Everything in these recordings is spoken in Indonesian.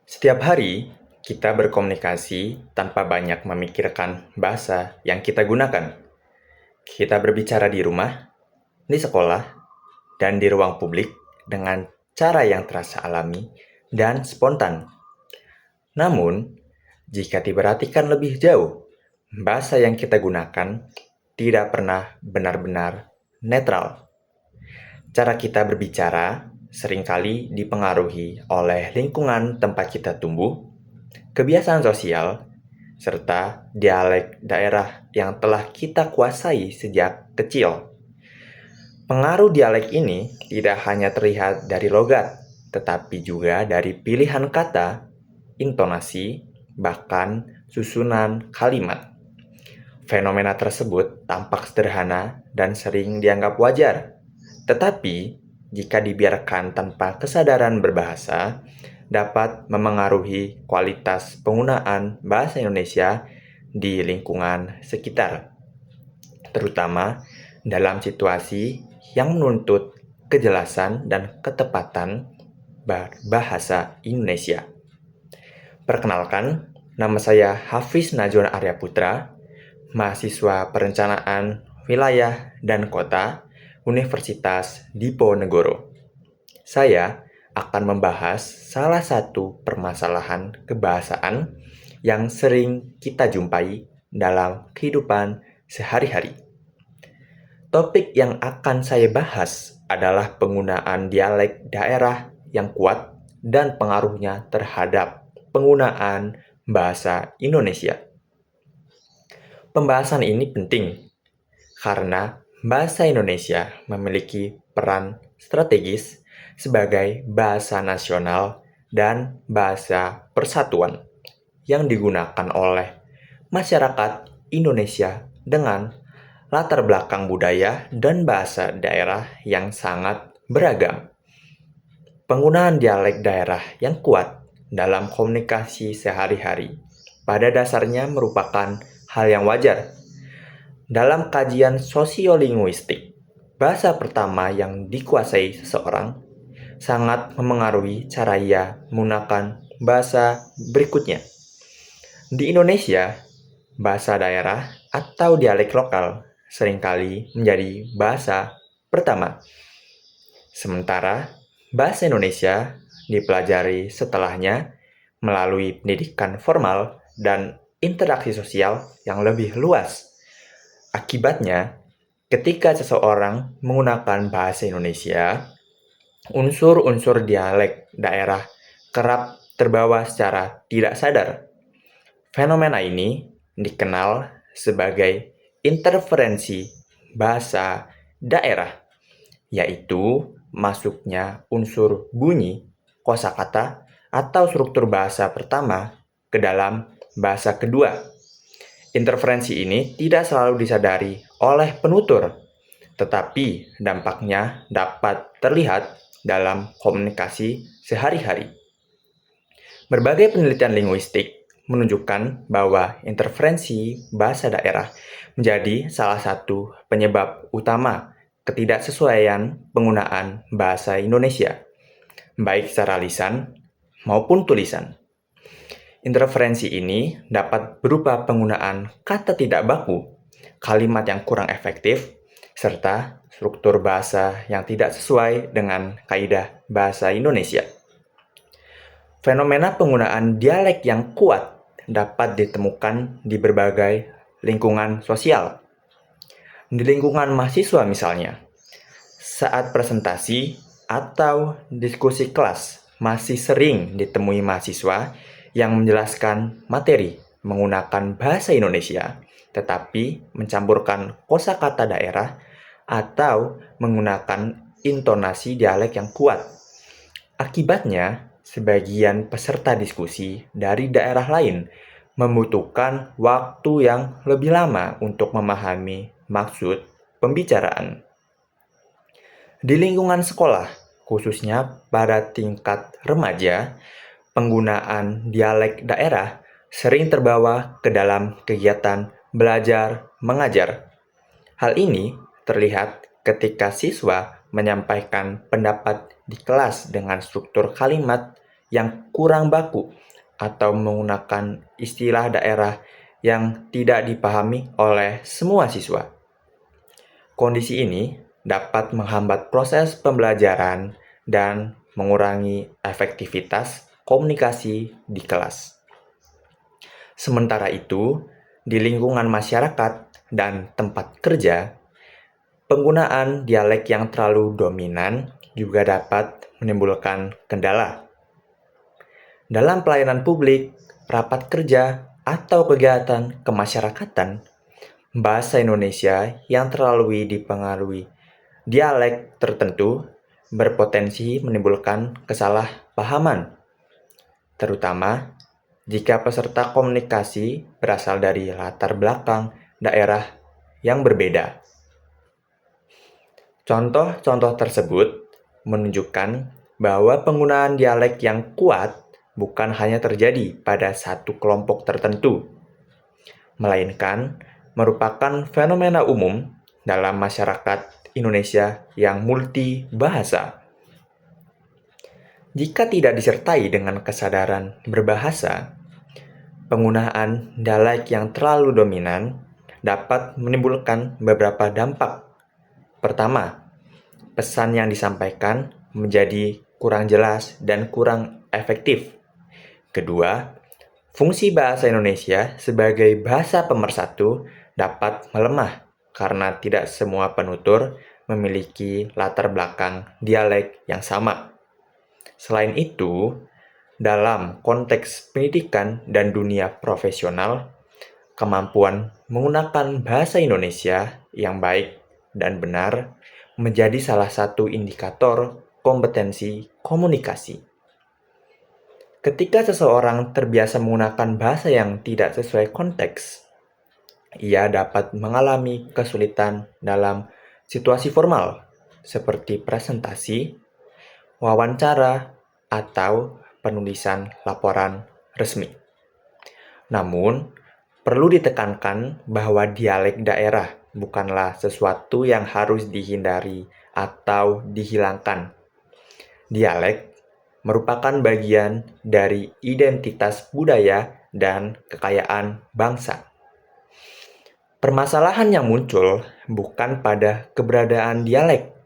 Setiap hari, kita berkomunikasi tanpa banyak memikirkan bahasa yang kita gunakan. Kita berbicara di rumah, di sekolah, dan di ruang publik dengan cara yang terasa alami dan spontan. Namun, jika diperhatikan lebih jauh, bahasa yang kita gunakan tidak pernah benar-benar netral. Cara kita berbicara seringkali dipengaruhi oleh lingkungan tempat kita tumbuh, kebiasaan sosial, serta dialek daerah yang telah kita kuasai sejak kecil. Pengaruh dialek ini tidak hanya terlihat dari logat, tetapi juga dari pilihan kata, intonasi, bahkan susunan kalimat. Fenomena tersebut tampak sederhana dan sering dianggap wajar, tetapi jika dibiarkan tanpa kesadaran berbahasa, dapat memengaruhi kualitas penggunaan bahasa Indonesia di lingkungan sekitar, terutama dalam situasi yang menuntut kejelasan dan ketepatan bahasa Indonesia. Perkenalkan, nama saya Hafiz Najwan Arya Putra, mahasiswa Perencanaan Wilayah dan Kota Universitas Diponegoro. Saya akan membahas salah satu permasalahan kebahasaan yang sering kita jumpai dalam kehidupan sehari-hari. Topik yang akan saya bahas adalah penggunaan dialek daerah yang kuat dan pengaruhnya terhadap penggunaan bahasa Indonesia. Pembahasan ini penting karena bahasa Indonesia memiliki peran strategis sebagai bahasa nasional dan bahasa persatuan yang digunakan oleh masyarakat Indonesia dengan latar belakang budaya dan bahasa daerah yang sangat beragam. Penggunaan dialek daerah yang kuat dalam komunikasi sehari-hari pada dasarnya merupakan hal yang wajar. Dalam kajian sosiolinguistik, bahasa pertama yang dikuasai seseorang sangat memengaruhi cara ia menggunakan bahasa berikutnya. Di Indonesia, bahasa daerah atau dialek lokal seringkali menjadi bahasa pertama. Sementara bahasa Indonesia dipelajari setelahnya melalui pendidikan formal dan interaksi sosial yang lebih luas. Akibatnya, ketika seseorang menggunakan bahasa Indonesia, unsur-unsur dialek daerah kerap terbawa secara tidak sadar. Fenomena ini dikenal sebagai interferensi bahasa daerah, yaitu masuknya unsur bunyi, kosakata, atau struktur bahasa pertama ke dalam bahasa kedua. Interferensi ini tidak selalu disadari oleh penutur, tetapi dampaknya dapat terlihat dalam komunikasi sehari-hari. Berbagai penelitian linguistik menunjukkan bahwa interferensi bahasa daerah menjadi salah satu penyebab utama ketidaksesuaian penggunaan bahasa Indonesia, baik secara lisan maupun tulisan. Interferensi ini dapat berupa penggunaan kata tidak baku, kalimat yang kurang efektif, serta struktur bahasa yang tidak sesuai dengan kaidah bahasa Indonesia. Fenomena penggunaan dialek yang kuat dapat ditemukan di berbagai lingkungan sosial. Di lingkungan mahasiswa misalnya, saat presentasi atau diskusi kelas masih sering ditemui mahasiswa yang menjelaskan materi menggunakan bahasa Indonesia, tetapi mencampurkan kosakata daerah atau menggunakan intonasi dialek yang kuat. Akibatnya, sebagian peserta diskusi dari daerah lain membutuhkan waktu yang lebih lama untuk memahami maksud pembicaraan. Di lingkungan sekolah, khususnya pada tingkat remaja, penggunaan dialek daerah sering terbawa ke dalam kegiatan belajar mengajar. Hal ini terlihat ketika siswa menyampaikan pendapat di kelas dengan struktur kalimat yang kurang baku atau menggunakan istilah daerah yang tidak dipahami oleh semua siswa. Kondisi ini dapat menghambat proses pembelajaran dan mengurangi efektivitas komunikasi di kelas. Sementara itu, di lingkungan masyarakat dan tempat kerja, penggunaan dialek yang terlalu dominan juga dapat menimbulkan kendala. Dalam pelayanan publik, rapat kerja, atau kegiatan kemasyarakatan, bahasa Indonesia yang terlalu dipengaruhi dialek tertentu berpotensi menimbulkan kesalahpahaman, terutama jika peserta komunikasi berasal dari latar belakang daerah yang berbeda. Contoh-contoh tersebut menunjukkan bahwa penggunaan dialek yang kuat bukan hanya terjadi pada satu kelompok tertentu, melainkan merupakan fenomena umum dalam masyarakat Indonesia yang multibahasa. Jika tidak disertai dengan kesadaran berbahasa, penggunaan dialek yang terlalu dominan dapat menimbulkan beberapa dampak. Pertama, pesan yang disampaikan menjadi kurang jelas dan kurang efektif. Kedua, fungsi bahasa Indonesia sebagai bahasa pemersatu dapat melemah karena tidak semua penutur memiliki latar belakang dialek yang sama. Selain itu, dalam konteks pendidikan dan dunia profesional, kemampuan menggunakan bahasa Indonesia yang baik dan benar menjadi salah satu indikator kompetensi komunikasi. Ketika seseorang terbiasa menggunakan bahasa yang tidak sesuai konteks, ia dapat mengalami kesulitan dalam situasi formal seperti presentasi, wawancara, atau penulisan laporan resmi. Namun, perlu ditekankan bahwa dialek daerah bukanlah sesuatu yang harus dihindari atau dihilangkan. Dialek merupakan bagian dari identitas budaya dan kekayaan bangsa. Permasalahan yang muncul bukan pada keberadaan dialek,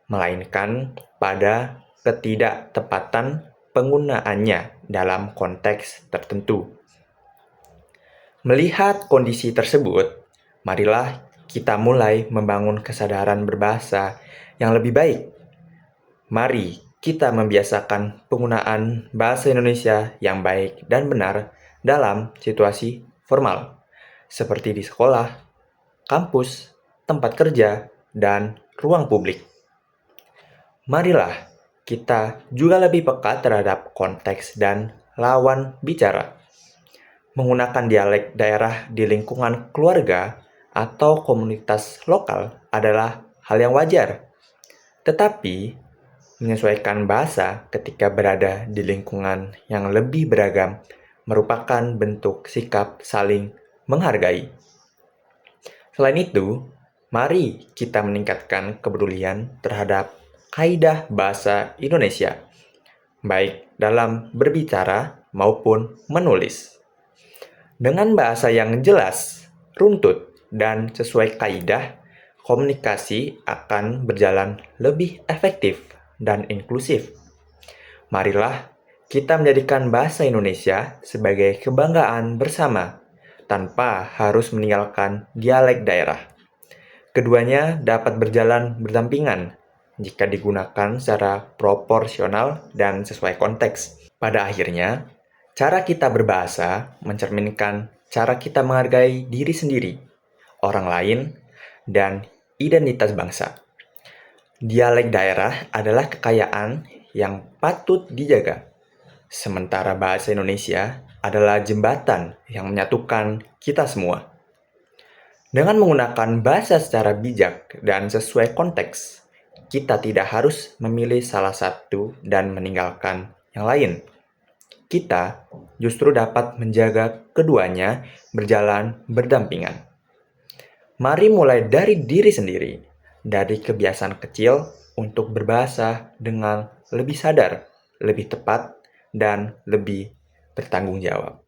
melainkan pada ketidaktepatan penggunaannya dalam konteks tertentu. Melihat kondisi tersebut, marilah kita mulai membangun kesadaran berbahasa yang lebih baik. Mari kita membiasakan penggunaan bahasa Indonesia yang baik dan benar dalam situasi formal, seperti di sekolah, kampus, tempat kerja, dan ruang publik. Marilah kita juga lebih peka terhadap konteks dan lawan bicara. Menggunakan dialek daerah di lingkungan keluarga atau komunitas lokal adalah hal yang wajar. Tetapi, menyesuaikan bahasa ketika berada di lingkungan yang lebih beragam merupakan bentuk sikap saling menghargai. Selain itu, mari kita meningkatkan kepedulian terhadap kaidah bahasa Indonesia, baik dalam berbicara maupun menulis. Dengan bahasa yang jelas, runtut, dan sesuai kaidah, komunikasi akan berjalan lebih efektif dan inklusif. Marilah kita menjadikan bahasa Indonesia sebagai kebanggaan bersama, tanpa harus meninggalkan dialek daerah. Keduanya dapat berjalan berdampingan jika digunakan secara proporsional dan sesuai konteks. Pada akhirnya, cara kita berbahasa mencerminkan cara kita menghargai diri sendiri, orang lain, dan identitas bangsa. Dialek daerah adalah kekayaan yang patut dijaga, sementara bahasa Indonesia adalah jembatan yang menyatukan kita semua. Dengan menggunakan bahasa secara bijak dan sesuai konteks, kita tidak harus memilih salah satu dan meninggalkan yang lain. Kita justru dapat menjaga keduanya berjalan berdampingan. Mari mulai dari diri sendiri, dari kebiasaan kecil untuk berbahasa dengan lebih sadar, lebih tepat, dan lebih bertanggung jawab.